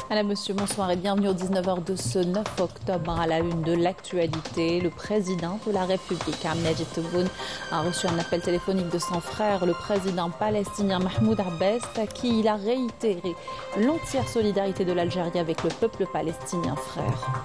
Madame, monsieur, bonsoir et bienvenue au 19h de ce 9 octobre à la une de l'actualité. Le président de la République, Ahmed Tebboune, a reçu un appel téléphonique de son frère, le président palestinien Mahmoud Abbas, à qui il a réitéré l'entière solidarité de l'Algérie avec le peuple palestinien frère.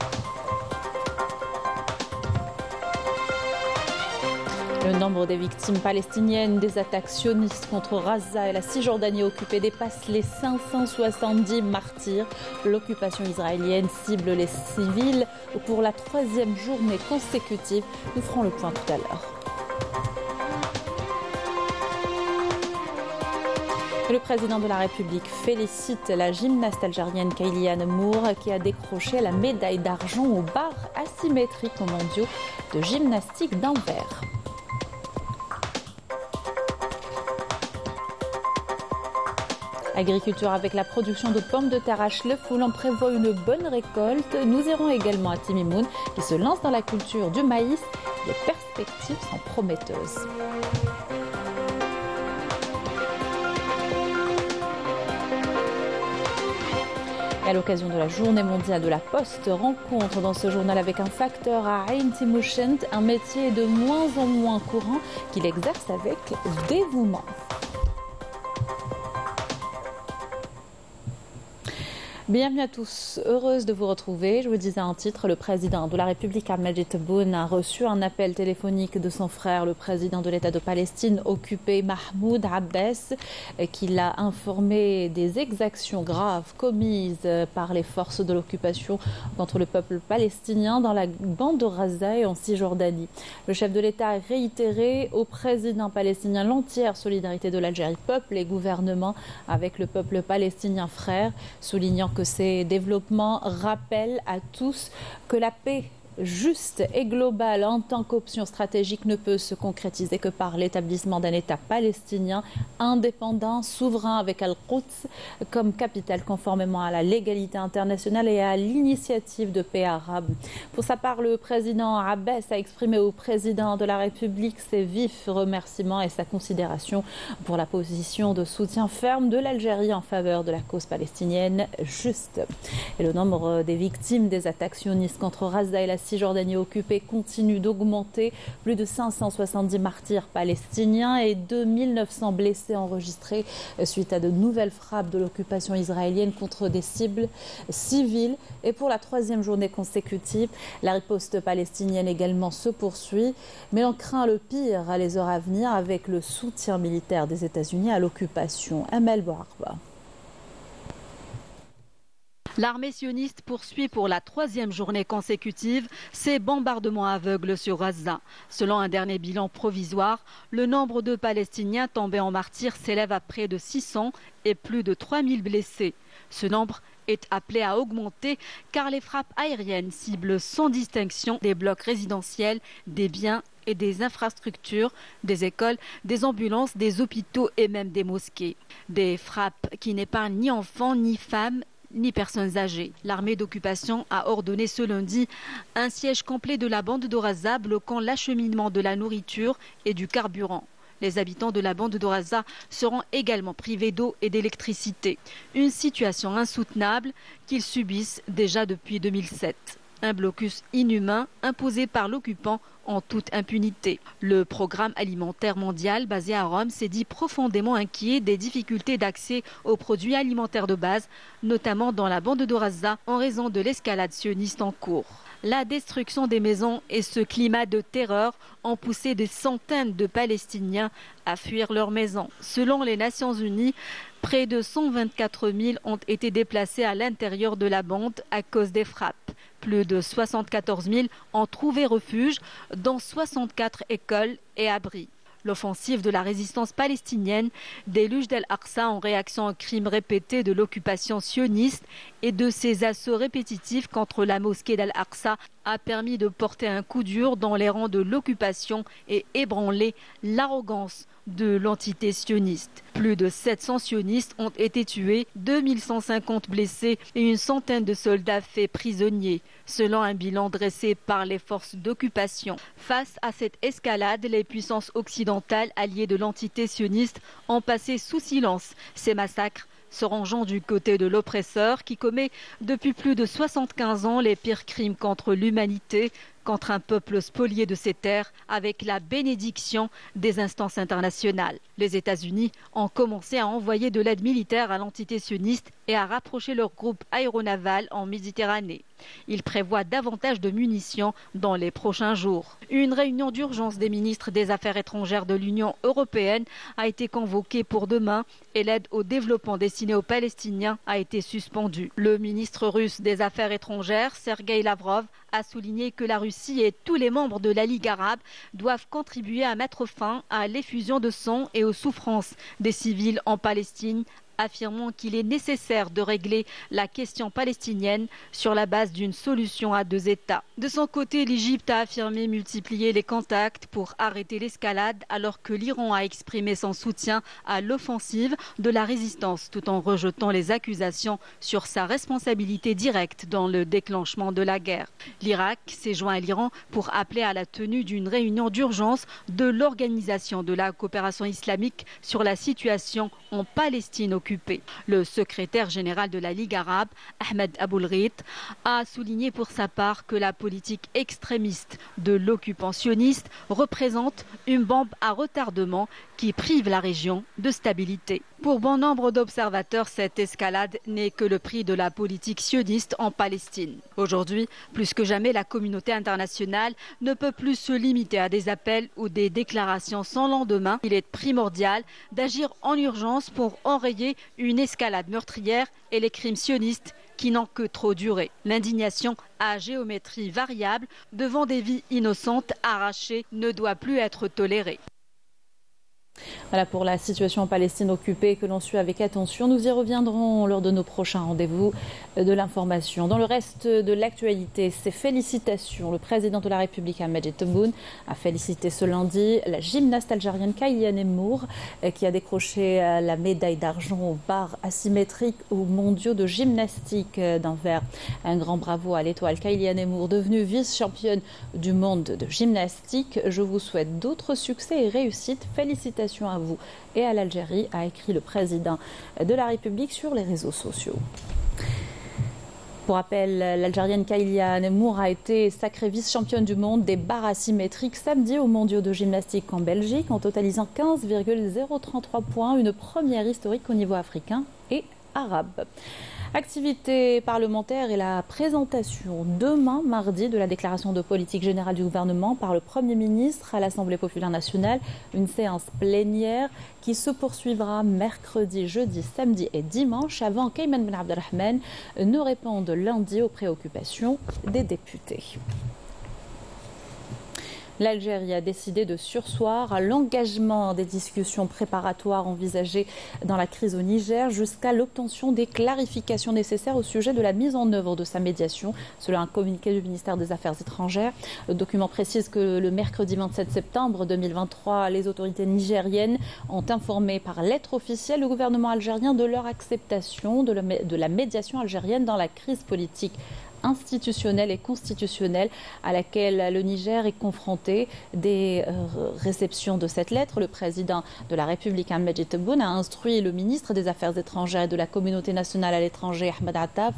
Le nombre des victimes palestiniennes des attaques sionistes contre Gaza et la Cisjordanie occupée dépasse les 570 martyrs. L'occupation israélienne cible les civils pour la troisième journée consécutive. Nous ferons le point tout à l'heure. Le président de la République félicite la gymnaste algérienne Kailiane Mour qui a décroché la médaille d'argent aux barres asymétriques aux mondiaux de gymnastique d'Anvers. Agriculture avec la production de pommes de terre à Schlefoul, on prévoit une bonne récolte. Nous irons également à Timimoun qui se lance dans la culture du maïs. Les perspectives sont prometteuses. Et à l'occasion de la journée mondiale de la Poste, rencontre dans ce journal avec un facteur à Ain Timouchent, un métier de moins en moins courant qu'il exerce avec dévouement. Bienvenue à tous, heureuse de vous retrouver. Je vous disais en titre, le président de la République, Ahmed Tebboune, a reçu un appel téléphonique de son frère, le président de l'État de Palestine occupé, Mahmoud Abbas, qui l'a informé des exactions graves commises par les forces de l'occupation contre le peuple palestinien dans la bande de Gaza et en Cisjordanie. Le chef de l'État a réitéré au président palestinien l'entière solidarité de l'Algérie, peuple et gouvernement, avec le peuple palestinien frère, soulignant que ces développements rappellent à tous que la paix juste et globale en tant qu'option stratégique ne peut se concrétiser que par l'établissement d'un État palestinien indépendant, souverain avec Al-Quds comme capitale conformément à la légalité internationale et à l'initiative de paix arabe. Pour sa part, le président Abbas a exprimé au président de la République ses vifs remerciements et sa considération pour la position de soutien ferme de l'Algérie en faveur de la cause palestinienne juste. Et le nombre des victimes des attaques sionistes contre Gaza et la Cisjordanie occupée continue d'augmenter. Plus de 570 martyrs palestiniens et 2900 blessés enregistrés suite à de nouvelles frappes de l'occupation israélienne contre des cibles civiles. Et pour la troisième journée consécutive, la riposte palestinienne également se poursuit. Mais on craint le pire à les heures à venir avec le soutien militaire des États-Unis à l'occupation. Amel Bouarba. L'armée sioniste poursuit pour la troisième journée consécutive ses bombardements aveugles sur Gaza. Selon un dernier bilan provisoire, le nombre de Palestiniens tombés en martyrs s'élève à près de 600 et plus de 3000 blessés. Ce nombre est appelé à augmenter car les frappes aériennes ciblent sans distinction des blocs résidentiels, des biens et des infrastructures, des écoles, des ambulances, des hôpitaux et même des mosquées. Des frappes qui n'épargnent ni enfants, ni femmes, ni personnes âgées. L'armée d'occupation a ordonné ce lundi un siège complet de la bande de Gaza bloquant l'acheminement de la nourriture et du carburant. Les habitants de la bande de Gaza seront également privés d'eau et d'électricité. Une situation insoutenable qu'ils subissent déjà depuis 2007. Un blocus inhumain imposé par l'occupant en toute impunité. Le programme alimentaire mondial basé à Rome s'est dit profondément inquiet des difficultés d'accès aux produits alimentaires de base, notamment dans la bande de Gaza, en raison de l'escalade sioniste en cours. La destruction des maisons et ce climat de terreur ont poussé des centaines de Palestiniens à fuir leurs maisons. Selon les Nations Unies, près de 124 000 ont été déplacés à l'intérieur de la bande à cause des frappes. Plus de 74 000 ont trouvé refuge dans 64 écoles et abris. L'offensive de la résistance palestinienne déluge d'Al-Aqsa en réaction aux crimes répétés de l'occupation sioniste et de ses assauts répétitifs contre la mosquée d'Al-Aqsa a permis de porter un coup dur dans les rangs de l'occupation et ébranler l'arrogance de l'entité sioniste. Plus de 700 sionistes ont été tués, 2150 blessés et une centaine de soldats faits prisonniers, selon un bilan dressé par les forces d'occupation. Face à cette escalade, les puissances occidentales alliées de l'entité sioniste ont passé sous silence ces massacres se rangeant du côté de l'oppresseur qui commet depuis plus de 75 ans les pires crimes contre l'humanité, contre un peuple spolié de ses terres avec la bénédiction des instances internationales. Les États-Unis ont commencé à envoyer de l'aide militaire à l'entité sioniste et à rapprocher leur groupe aéronaval en Méditerranée. Ils prévoient davantage de munitions dans les prochains jours. Une réunion d'urgence des ministres des Affaires étrangères de l'Union européenne a été convoquée pour demain et l'aide au développement destinée aux Palestiniens a été suspendue. Le ministre russe des Affaires étrangères, Sergueï Lavrov, a souligné que la Russie et tous les membres de la Ligue arabe doivent contribuer à mettre fin à l'effusion de sang et aux souffrances des civils en Palestine, affirmant qu'il est nécessaire de régler la question palestinienne sur la base d'une solution à deux États. De son côté, l'Égypte a affirmé multiplier les contacts pour arrêter l'escalade alors que l'Iran a exprimé son soutien à l'offensive de la résistance tout en rejetant les accusations sur sa responsabilité directe dans le déclenchement de la guerre. L'Irak s'est joint à l'Iran pour appeler à la tenue d'une réunion d'urgence de l'Organisation de la coopération islamique sur la situation en Palestine occupée. Le secrétaire général de la Ligue arabe, Ahmed Aboulghit, a souligné pour sa part que la politique extrémiste de l'occupant sioniste représente une bombe à retardement qui prive la région de stabilité. Pour bon nombre d'observateurs, cette escalade n'est que le prix de la politique sioniste en Palestine. Aujourd'hui, plus que jamais, la communauté internationale ne peut plus se limiter à des appels ou des déclarations sans lendemain. Il est primordial d'agir en urgence pour enrayer une escalade meurtrière et les crimes sionistes qui n'ont que trop duré. L'indignation à géométrie variable devant des vies innocentes arrachées ne doit plus être tolérée. Voilà pour la situation en Palestine occupée que l'on suit avec attention. Nous y reviendrons lors de nos prochains rendez-vous de l'information. Dans le reste de l'actualité, ces félicitations. Le président de la République, Majid Tebboune, a félicité ce lundi la gymnaste algérienne Kailiane Emmour qui a décroché la médaille d'argent aux barres asymétriques aux mondiaux de gymnastique d'Anvers. Un grand bravo à l'étoile Kailiane Emmour, devenue vice-championne du monde de gymnastique. Je vous souhaite d'autres succès et réussites. Félicitations à vous et à l'Algérie, a écrit le président de la République sur les réseaux sociaux. Pour rappel, l'Algérienne Kailiane Emmour a été sacrée vice-championne du monde des barres asymétriques samedi aux mondiaux de gymnastique en Belgique en totalisant 15,033 points, une première historique au niveau africain et arabe. Activité parlementaire et la présentation demain, mardi, de la déclaration de politique générale du gouvernement par le Premier ministre à l'Assemblée populaire nationale. Une séance plénière qui se poursuivra mercredi, jeudi, samedi et dimanche avant qu'Ayman Ben Abdelrahman ne réponde lundi aux préoccupations des députés. L'Algérie a décidé de surseoir à l'engagement des discussions préparatoires envisagées dans la crise au Niger jusqu'à l'obtention des clarifications nécessaires au sujet de la mise en œuvre de sa médiation, selon un communiqué du ministère des Affaires étrangères. Le document précise que le mercredi 27 septembre 2023, les autorités nigériennes ont informé par lettre officielle le gouvernement algérien de leur acceptation de la médiation algérienne dans la crise politique institutionnelle et constitutionnelle à laquelle le Niger est confronté. Des réceptions de cette lettre, le président de la République, Majid Tebboune, a instruit le ministre des Affaires étrangères et de la communauté nationale à l'étranger, Ahmed Attaf,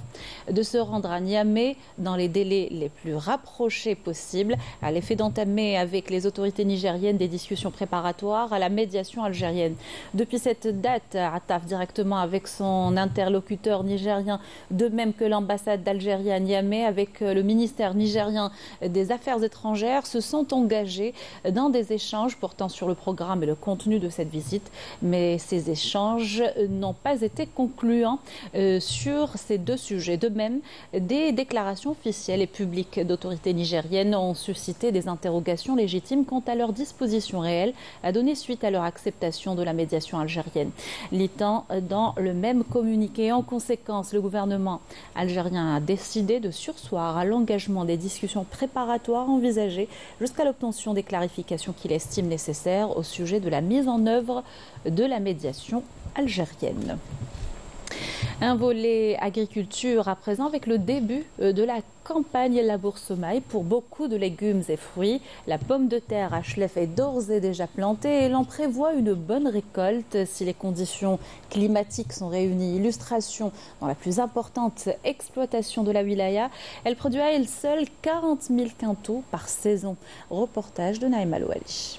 de se rendre à Niamey dans les délais les plus rapprochés possibles, à l'effet d'entamer avec les autorités nigériennes des discussions préparatoires à la médiation algérienne. Depuis cette date, Attaf, directement avec son interlocuteur nigérien, de même que l'ambassade d'Algérie à Niamey, avec le ministère nigérien des Affaires étrangères, se sont engagés dans des échanges portant sur le programme et le contenu de cette visite. Mais ces échanges n'ont pas été concluants sur ces deux sujets. De même, des déclarations officielles et publiques d'autorités nigériennes ont suscité des interrogations légitimes quant à leur disposition réelle à donner suite à leur acceptation de la médiation algérienne. Litant dans le même communiqué, en conséquence, le gouvernement algérien a décidé de surseoir à l'engagement des discussions préparatoires envisagées jusqu'à l'obtention des clarifications qu'il estime nécessaires au sujet de la mise en œuvre de la médiation algérienne. Un volet agriculture à présent avec le début de la campagne Labour Sommeil pour beaucoup de légumes et fruits. La pomme de terre à Chlef est d'ores et déjà plantée et l'on prévoit une bonne récolte si les conditions climatiques sont réunies. Illustration dans la plus importante exploitation de la wilaya. Elle produit à elle seule 40 000 quintaux par saison. Reportage de Naïm Alouali.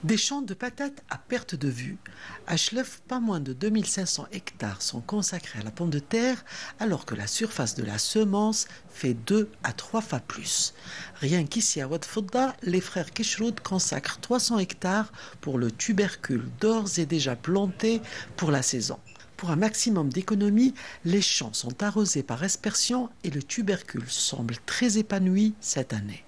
Des champs de patates à perte de vue. À Chlef, pas moins de 2500 hectares sont consacrés à la pomme de terre, alors que la surface de la semence fait 2 à 3 fois plus. Rien qu'ici à Oued Fodda, les frères Keshroud consacrent 300 hectares pour le tubercule d'ores et déjà planté pour la saison. Pour un maximum d'économie, les champs sont arrosés par aspersion et le tubercule semble très épanoui cette année.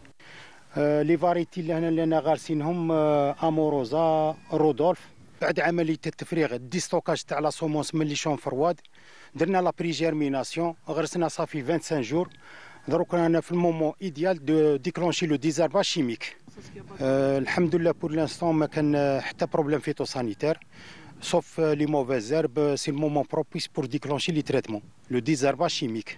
لي فاريتي اللي هنا اللي انا غارسينهم اموروزا رودولف بعد عمليه التفريغ دي ستوكاج تاع لا سومونس من لي شون فرواد درنا لا بري جيرميناسيون غرسنا صافي 25 جور دروك رانا في المومون ايديال دو ديكلونشي لو ديزارباج شيميك الحمد لله بور لانستون ما كان حتى بروبليم فيتو سانيتير سوف لي موفيز هيرب سي المومون بروبيس بور ديكلونشي لي تريتمون لو ديزارباج شيميك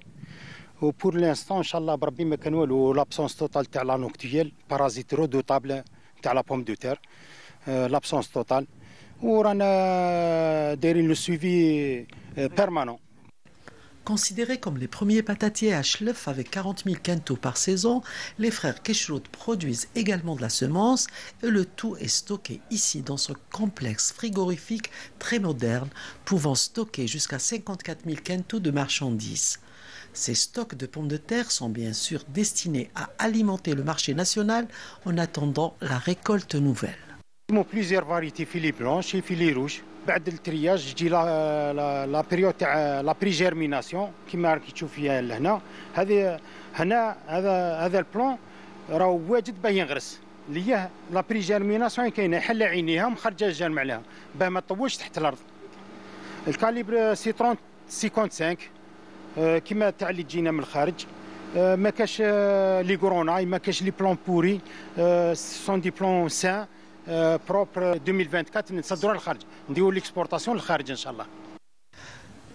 وبور لانستون ان شاء الله بربي ما كان والو لابسونس توتال تاع لا نوكتيال بارازيت رودوتابل تاع لا بوم دو تير لابسونس توتال ورانا دايرين لو سويفي بيرمانون. Considérés comme les premiers patatiers à Chlef avec 40 000 quintaux par saison, les frères Keshroud produisent également de la semence et le tout est stocké ici dans ce complexe frigorifique très moderne pouvant stocker jusqu'à 54 000 quintaux de marchandises. Ces stocks de pommes de terre sont bien sûr destinés à alimenter le marché national en attendant la récolte nouvelle. Plusieurs variétés filet blanche et filet rouge. بعد الترياج تجي لا بيريود تاع لا بري جيرميناسيون كيما راكي تشوف فيها لهنا. هذه هنا هذا البلان راهو واجد باه ينغرس اللي هي لا بري جيرميناسيون كاينه حل عينيها ومخرجه الجرم عليها باه ما تطوش تحت الارض. الكاليبر سي 30 55 كيما تاع اللي تجينا من الخارج ما كاش لي كورونا ما كاش لي بلان بوري سون دي بلان سان بروبر 2024 نصدروا للخارج نديروا ليكسبورطاسيون للخارج ان شاء الله.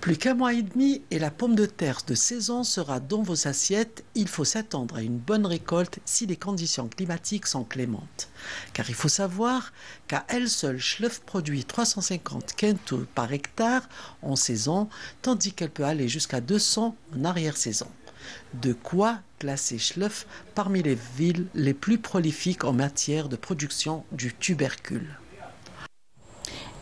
Plus qu'un mois et demi et la pomme de terre de saison sera dans vos assiettes. Il faut s'attendre à une bonne récolte si les conditions climatiques sont clémentes. Car il faut savoir qu'à elle seule, Chlef produit 350 quintaux par hectare en saison, tandis qu'elle peut aller jusqu'à 200 en arrière-saison. De quoi classer Chlef parmi les villes les plus prolifiques en matière de production du tubercule.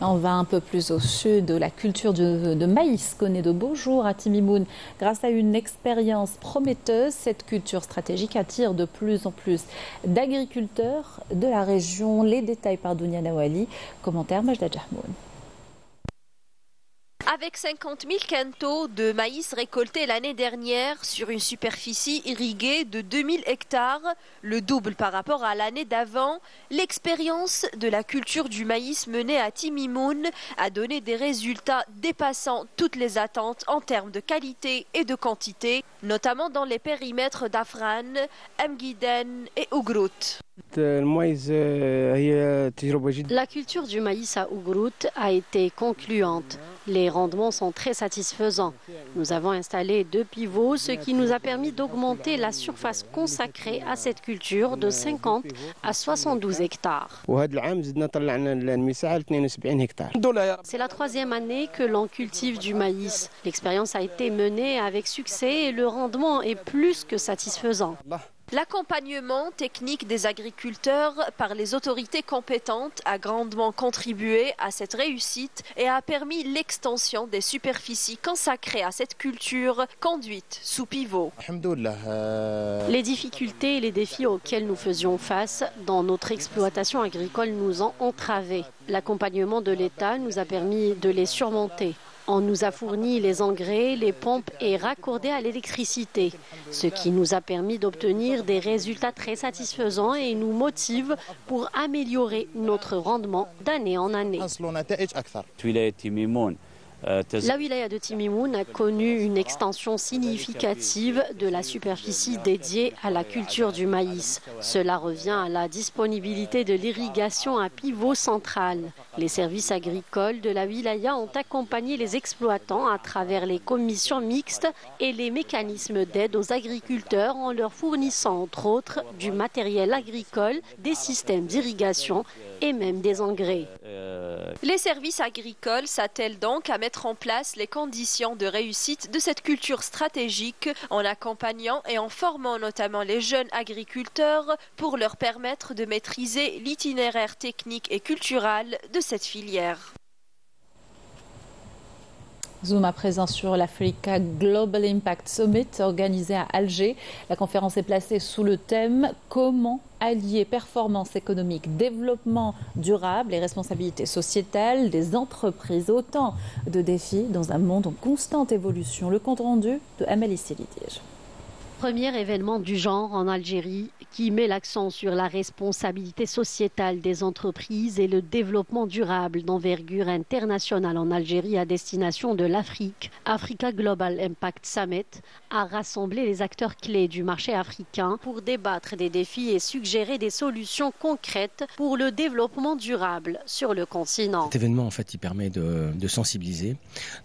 On va un peu plus au sud. La culture de maïs connaît de beaux jours à Timimoun. Grâce à une expérience prometteuse, cette culture stratégique attire de plus en plus d'agriculteurs de la région. Les détails par Dounia Nawali. Commentaire Majda Jahmoun. Avec 50 000 quintaux de maïs récoltés l'année dernière sur une superficie irriguée de 2000 hectares, le double par rapport à l'année d'avant, l'expérience de la culture du maïs menée à Timimoun a donné des résultats dépassant toutes les attentes en termes de qualité et de quantité, notamment dans les périmètres d'Afran, Mguiden et Ougrout. La culture du maïs à Ougrout a été concluante. Les rendements sont très satisfaisants. Nous avons installé 2 pivots, ce qui nous a permis d'augmenter la surface consacrée à cette culture de 50 à 72 hectares. C'est la 3e année que l'on cultive du maïs. L'expérience a été menée avec succès et le rendement est plus que satisfaisant. L'accompagnement technique des agriculteurs par les autorités compétentes a grandement contribué à cette réussite et a permis l'extension des superficies consacrées à cette culture conduite sous pivot. Les difficultés et les défis auxquels nous faisions face dans notre exploitation agricole nous ont entravés. L'accompagnement de l'État nous a permis de les surmonter. On nous a fourni les engrais, les pompes et raccordé à l'électricité, ce qui nous a permis d'obtenir des résultats très satisfaisants et nous motive pour améliorer notre rendement d'année en année. La wilaya de Timimoun a connu une extension significative de la superficie dédiée à la culture du maïs. Cela revient à la disponibilité de l'irrigation à pivot central. Les services agricoles de la wilaya ont accompagné les exploitants à travers les commissions mixtes et les mécanismes d'aide aux agriculteurs en leur fournissant entre autres du matériel agricole, des systèmes d'irrigation et même des engrais. Les services agricoles s'attellent donc à mettre en place les conditions de réussite de cette culture stratégique en accompagnant et en formant notamment les jeunes agriculteurs pour leur permettre de maîtriser l'itinéraire technique et culturel de cette filière. Zoom à présent sur l'Africa Global Impact Summit organisé à Alger. La conférence est placée sous le thème « Comment allier performance économique, développement durable et responsabilité sociétale des entreprises ?» Autant de défis dans un monde en constante évolution. Le compte rendu de Amélie Selidige. Premier événement du genre en Algérie qui met l'accent sur la responsabilité sociétale des entreprises et le développement durable d'envergure internationale en Algérie à destination de l'Afrique. Africa Global Impact Summit a rassemblé les acteurs clés du marché africain pour débattre des défis et suggérer des solutions concrètes pour le développement durable sur le continent. Cet événement, en fait, il permet de sensibiliser,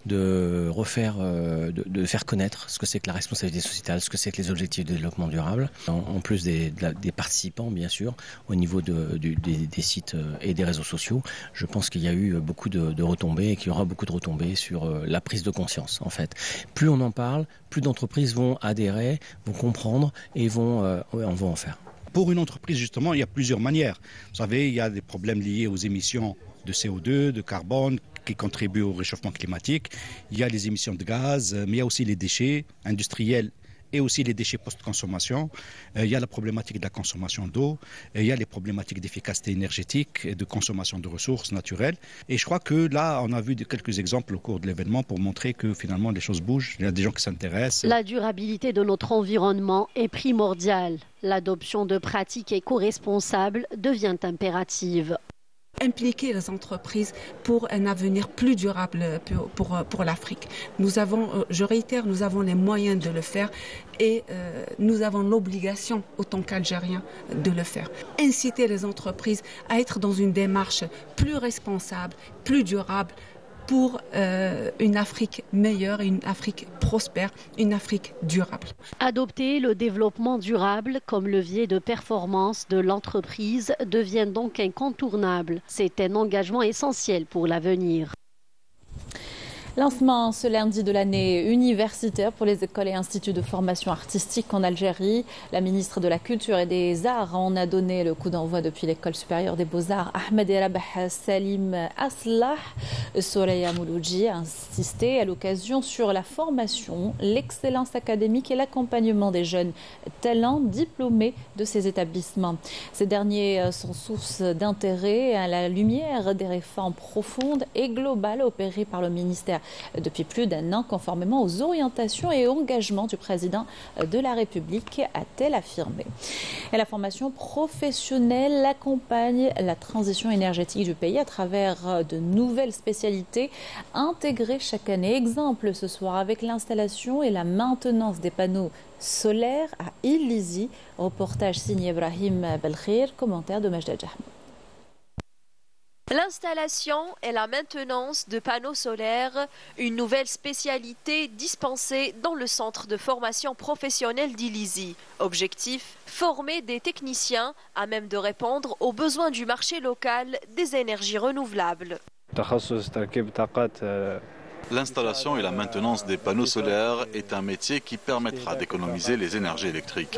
de refaire, de faire connaître ce que c'est que la responsabilité sociétale, ce que c'est que les objectifs de développement durable, en plus des participants bien sûr, au niveau des sites et des réseaux sociaux. Je pense qu'il y a eu beaucoup de retombées et qu'il y aura beaucoup de retombées sur la prise de conscience en fait. Plus on en parle, plus d'entreprises vont adhérer, vont comprendre et vont en faire. Pour une entreprise justement, il y a plusieurs manières. Vous savez, il y a des problèmes liés aux émissions de CO2, de carbone, qui contribuent au réchauffement climatique. Il y a les émissions de gaz, mais il y a aussi les déchets industriels et aussi les déchets post-consommation. Il y a la problématique de la consommation d'eau, il y a les problématiques d'efficacité énergétique et de consommation de ressources naturelles. Et je crois que là, on a vu quelques exemples au cours de l'événement pour montrer que finalement les choses bougent, il y a des gens qui s'intéressent. La durabilité de notre environnement est primordiale. L'adoption de pratiques éco-responsables devient impérative. Impliquer les entreprises pour un avenir plus durable pour l'Afrique. Je réitère, nous avons les moyens de le faire et nous avons l'obligation, autant qu'Algériens, de le faire. Inciter les entreprises à être dans une démarche plus responsable, plus durable, pour une Afrique meilleure, une Afrique prospère, une Afrique durable. Adopter le développement durable comme levier de performance de l'entreprise devient donc incontournable. C'est un engagement essentiel pour l'avenir. Lancement ce lundi de l'année universitaire pour les écoles et instituts de formation artistique en Algérie. La ministre de la Culture et des Arts en a donné le coup d'envoi depuis l'école supérieure des Beaux-Arts. Ahmed Rabah Salim Aslah, Soraya Mouloudji a insisté à l'occasion sur la formation, l'excellence académique et l'accompagnement des jeunes talents diplômés de ces établissements. Ces derniers sont source d'intérêt à la lumière des réformes profondes et globales opérées par le ministère depuis plus d'un an, conformément aux orientations et engagements du président de la République, a-t-elle affirmé. Et la formation professionnelle accompagne la transition énergétique du pays à travers de nouvelles spécialités intégrées chaque année. Exemple ce soir avec l'installation et la maintenance des panneaux solaires à Illizi. Reportage signé Ibrahim Belkhir, commentaire de Majda Jahmoud. L'installation et la maintenance de panneaux solaires, une nouvelle spécialité dispensée dans le centre de formation professionnelle d'Illizi. Objectif, former des techniciens à même de répondre aux besoins du marché local des énergies renouvelables. L'installation et la maintenance des panneaux solaires est un métier qui permettra d'économiser les énergies électriques.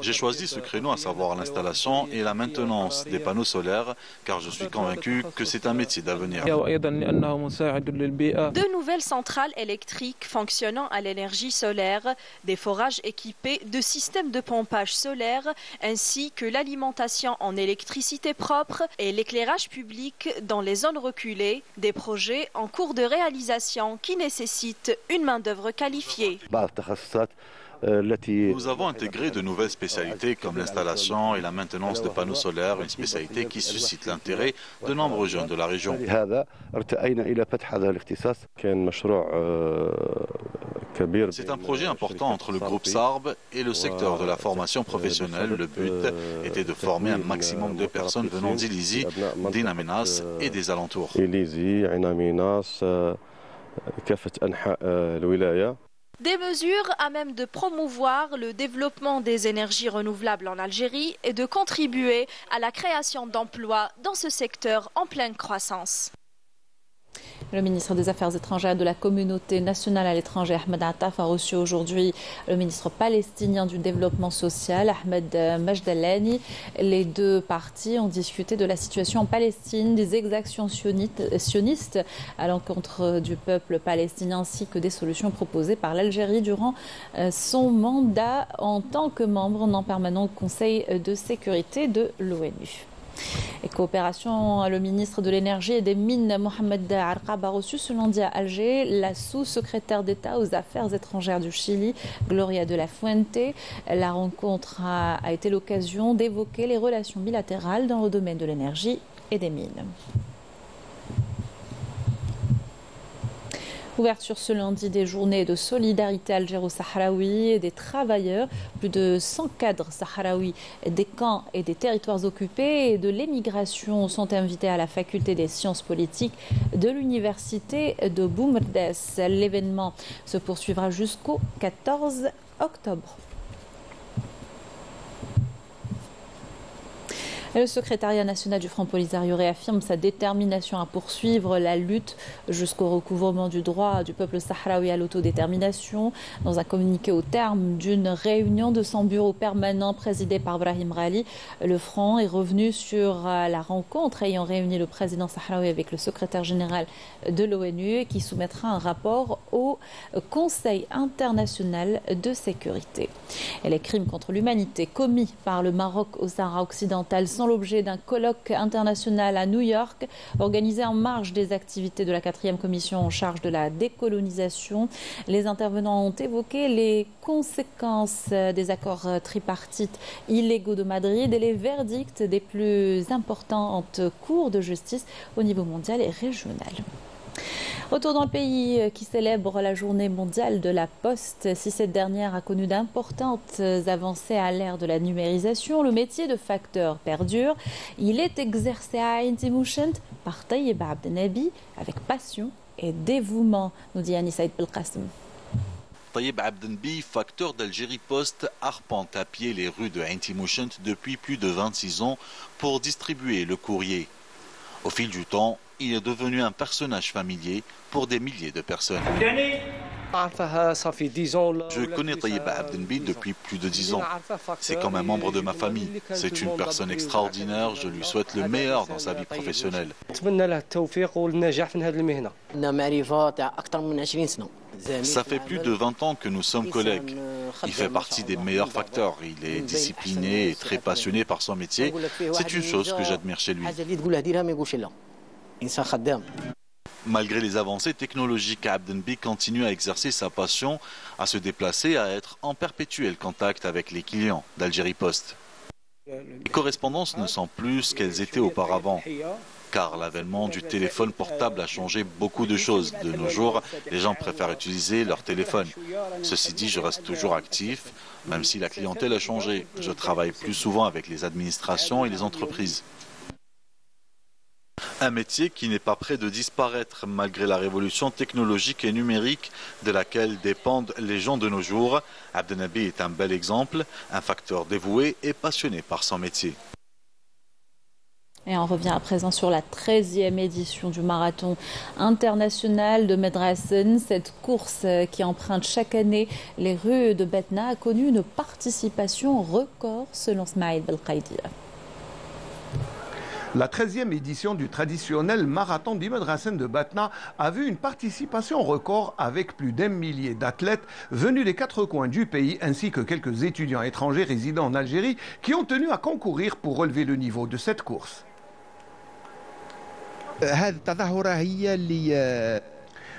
J'ai choisi ce créneau, à savoir l'installation et la maintenance des panneaux solaires, car je suis convaincu que c'est un métier d'avenir. De nouvelles centrales électriques fonctionnant à l'énergie solaire, des forages équipés de systèmes de pompage solaire, ainsi que l'alimentation en électricité propre et l'éclairage public dans les zones reculées, des projets en cours de réalisation qui nécessitent une main-d'œuvre qualifiée. Nous avons intégré de nouvelles spécialités comme l'installation et la maintenance de panneaux solaires, une spécialité qui suscite l'intérêt de nombreux jeunes de la région. C'est un projet important entre le groupe SARB et le secteur de la formation professionnelle. Le but était de former un maximum de personnes venant d'Ilizi, d'In Amenas et des alentours. Des mesures à même de promouvoir le développement des énergies renouvelables en Algérie et de contribuer à la création d'emplois dans ce secteur en pleine croissance. Le ministre des Affaires étrangères de la communauté nationale à l'étranger, Ahmed Attaf, a reçu aujourd'hui le ministre palestinien du développement social, Ahmed Majdalani. Les deux parties ont discuté de la situation en Palestine, des exactions sionistes à l'encontre du peuple palestinien ainsi que des solutions proposées par l'Algérie durant son mandat en tant que membre non permanent au Conseil de sécurité de l'ONU. Et coopération, le ministre de l'énergie et des mines Mohamed Arqab a reçu ce lundi à Alger la sous-secrétaire d'État aux affaires étrangères du Chili, Gloria de la Fuente. La rencontre a été l'occasion d'évoquer les relations bilatérales dans le domaine de l'énergie et des mines. Ouverture ce lundi des journées de solidarité algéro-sahraoui et des travailleurs. Plus de 100 cadres sahraouis des camps et des territoires occupés et de l'émigration sont invités à la faculté des sciences politiques de l'université de Boumerdès. L'événement se poursuivra jusqu'au 14 octobre. Le secrétariat national du Front Polisario réaffirme sa détermination à poursuivre la lutte jusqu'au recouvrement du droit du peuple sahraoui à l'autodétermination. Dans un communiqué au terme d'une réunion de son bureau permanent présidé par Brahim Ghali, le Front est revenu sur la rencontre ayant réuni le président sahraoui avec le secrétaire général de l'ONU qui soumettra un rapport au Conseil international de sécurité. Et les crimes contre l'humanité commis par le Maroc au Sahara occidental sont l'objet d'un colloque international à New York organisé en marge des activités de la 4e commission en charge de la décolonisation. Les intervenants ont évoqué les conséquences des accords tripartites illégaux de Madrid et les verdicts des plus importantes cours de justice au niveau mondial et régional. Retour dans le pays qui célèbre la journée mondiale de la poste. Si cette dernière a connu d'importantes avancées à l'ère de la numérisation, le métier de facteur perdure. Il est exercé à Ain Timouchent par Taïeb Abdenabi avec passion et dévouement, nous dit Annie Saïd Belkacem. Taïeb Abdenabi, facteur d'Algérie Post, arpente à pied les rues de Ain Timouchent depuis plus de 26 ans pour distribuer le courrier. Au fil du temps, il est devenu un personnage familier pour des milliers de personnes. Je connais Taïeb Abdenabi depuis plus de 10 ans. C'est comme un membre de ma famille. C'est une personne extraordinaire. Je lui souhaite le meilleur dans sa vie professionnelle. Ça fait plus de 20 ans que nous sommes collègues. Il fait partie des meilleurs facteurs. Il est discipliné et très passionné par son métier. C'est une chose que j'admire chez lui. Malgré les avancées technologiques, Abdenabi continue à exercer sa passion, à se déplacer, à être en perpétuel contact avec les clients d'Algérie Post. Les correspondances ne sont plus ce qu'elles étaient auparavant, car l'avènement du téléphone portable a changé beaucoup de choses. De nos jours, les gens préfèrent utiliser leur téléphone. Ceci dit, je reste toujours actif, même si la clientèle a changé. Je travaille plus souvent avec les administrations et les entreprises. Un métier qui n'est pas près de disparaître malgré la révolution technologique et numérique de laquelle dépendent les gens de nos jours. Abdenabi est un bel exemple, un facteur dévoué et passionné par son métier. Et on revient à présent sur la 13e édition du marathon international de Medrassen. Cette course qui emprunte chaque année les rues de Batna a connu une participation record selon Smaïl Belkhaïdi. La 13e édition du traditionnel marathon d'Medrassen de Batna a vu une participation record avec plus d'1 millier d'athlètes venus des 4 coins du pays ainsi que quelques étudiants étrangers résidant en Algérie qui ont tenu à concourir pour relever le niveau de cette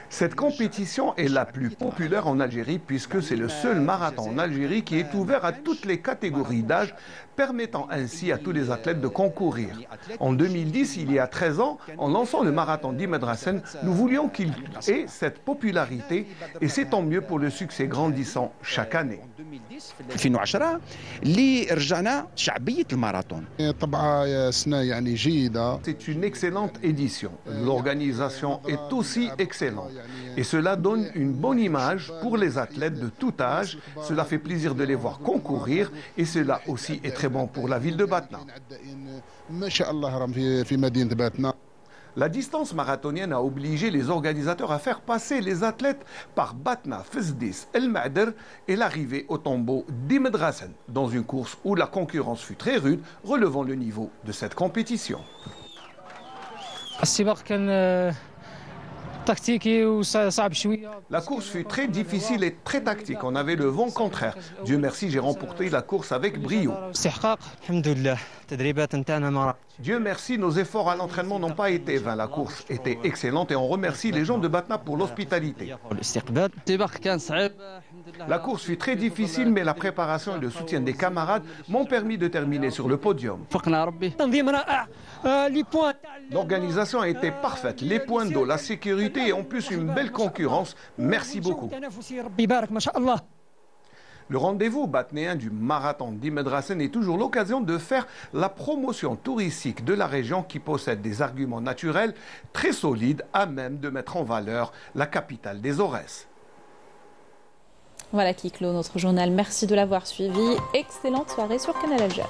Cette compétition est la plus populaire en Algérie puisque c'est le seul marathon en Algérie qui est ouvert à toutes les catégories d'âge, permettant ainsi à tous les athlètes de concourir. En 2010, il y a 13 ans, en lançant le marathon d'Imad Rassen, nous voulions qu'il ait cette popularité et c'est tant mieux pour le succès grandissant chaque année. C'est une excellente édition. L'organisation est aussi excellente. Et cela donne une bonne image pour les athlètes de tout âge. Cela fait plaisir de les voir concourir et cela aussi est très bon pour la ville de Batna. La distance marathonienne a obligé les organisateurs à faire passer les athlètes par Batna, Fesdis, El Ma'der et l'arrivée au tombeau d'Imad Rassen, dans une course où la concurrence fut très rude, relevant le niveau de cette compétition. La course fut très difficile et très tactique. On avait le vent contraire. Dieu merci, j'ai remporté la course avec brio. Dieu merci, nos efforts à l'entraînement n'ont pas été vains. La course était excellente et on remercie les gens de Batna pour l'hospitalité. La course fut très difficile, mais la préparation et le soutien des camarades m'ont permis de terminer sur le podium. L'organisation a été parfaite, les points d'eau, la sécurité et en plus une belle concurrence. Merci beaucoup. Le rendez-vous batnéen du marathon d'Imad Rassen est toujours l'occasion de faire la promotion touristique de la région qui possède des arguments naturels très solides à même de mettre en valeur la capitale des Aurès. Voilà qui clôt notre journal. Merci de l'avoir suivi. Excellente soirée sur Canal Algérie.